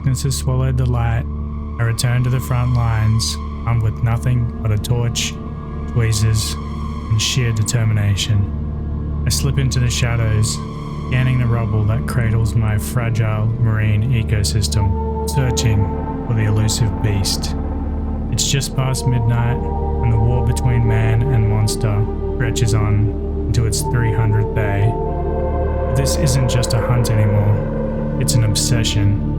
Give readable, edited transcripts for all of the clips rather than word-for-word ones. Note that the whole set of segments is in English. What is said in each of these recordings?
darkness has swallowed the light, I return to the front lines, armed with nothing but a torch, tweezers, and sheer determination. I slip into the shadows, scanning the rubble that cradles my fragile marine ecosystem, searching for the elusive beast. It's just past midnight, and the war between man and monster stretches on into its 300th day. But this isn't just a hunt anymore, it's an obsession.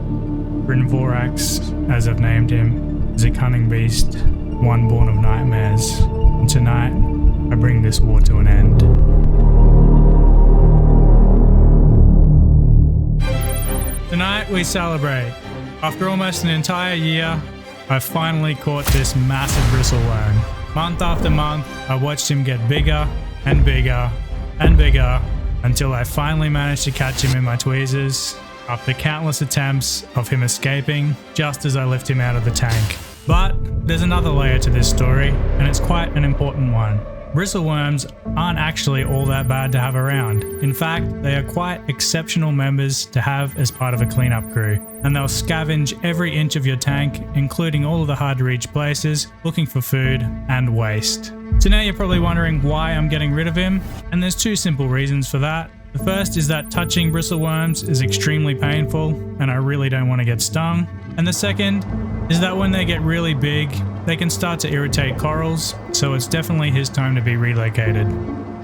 Brynvorax, as I've named him, is a cunning beast, one born of nightmares, and tonight I bring this war to an end. Tonight we celebrate. After almost an entire year, I finally caught this massive bristleworm. Month after month, I watched him get bigger and bigger and bigger until I finally managed to catch him in my tweezers after countless attempts of him escaping just as I lift him out of the tank. But there's another layer to this story, and it's quite an important one. Bristleworms aren't actually all that bad to have around. In fact, they are quite exceptional members to have as part of a cleanup crew, and they'll scavenge every inch of your tank, including all of the hard to reach places, looking for food and waste. So now you're probably wondering why I'm getting rid of him, and there's two simple reasons for that. The first is that touching bristleworms is extremely painful, and I really don't want to get stung. And the second is that when they get really big, they can start to irritate corals, so it's definitely his time to be relocated.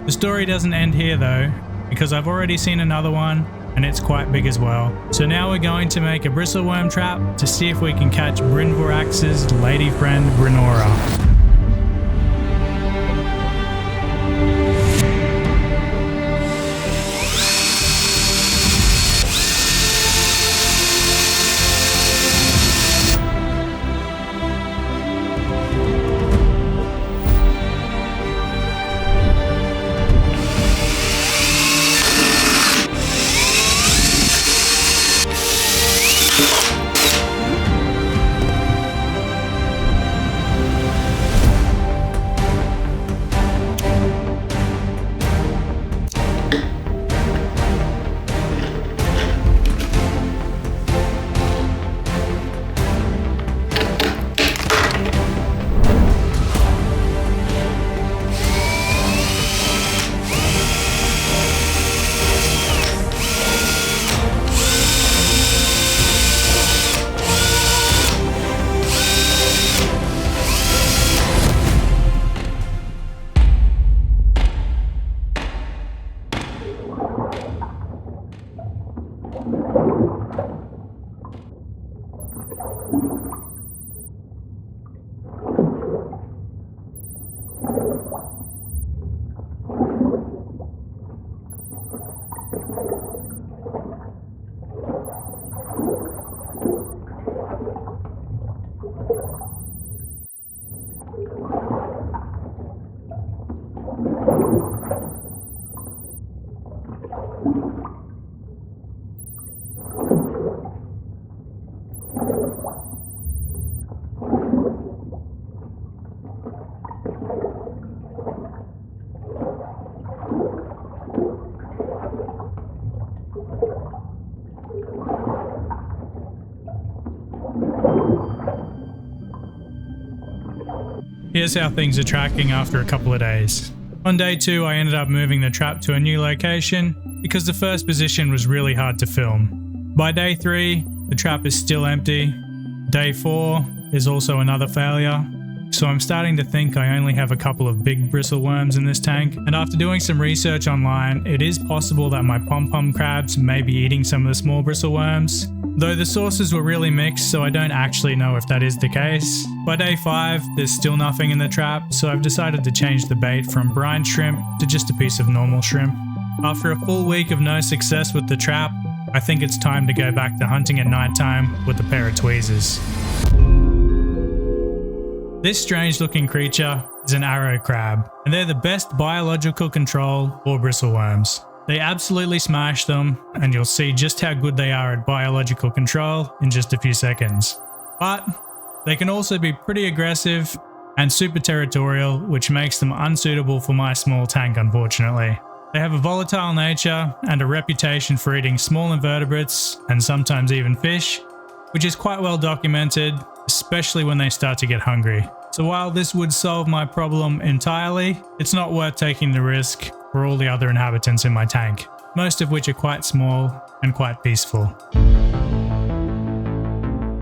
The story doesn't end here though, because I've already seen another one, and it's quite big as well. So now we're going to make a bristleworm trap to see if we can catch Brynvorax's lady friend Brynora. Here's how things are tracking after a couple of days. On day 2, I ended up moving the trap to a new location because the first position was really hard to film. By day 3, the trap is still empty. Day 4 is also another failure. So I'm starting to think I only have a couple of big bristleworms in this tank, and after doing some research online, it is possible that my pom-pom crabs may be eating some of the small bristleworms. Though the sources were really mixed, so I don't actually know if that is the case. By day 5, there's still nothing in the trap, so I've decided to change the bait from brine shrimp to just a piece of normal shrimp. After a full week of no success with the trap, I think it's time to go back to hunting at nighttime with a pair of tweezers. This strange looking creature is an arrow crab, and they're the best biological control for bristleworms. They absolutely smash them, and you'll see just how good they are at biological control in just a few seconds. But they can also be pretty aggressive and super territorial, which makes them unsuitable for my small tank, unfortunately. They have a volatile nature and a reputation for eating small invertebrates and sometimes even fish, which is quite well documented, especially when they start to get hungry. So while this would solve my problem entirely, it's not worth taking the risk for all the other inhabitants in my tank, most of which are quite small and quite peaceful.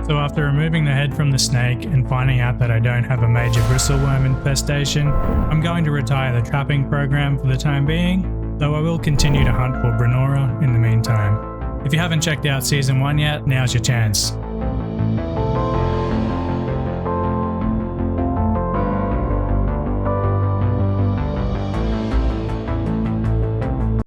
So after removing the head from the snake and finding out that I don't have a major bristleworm infestation, I'm going to retire the trapping program for the time being, though I will continue to hunt for Bronora in the meantime. If you haven't checked out Season 1 yet, now's your chance.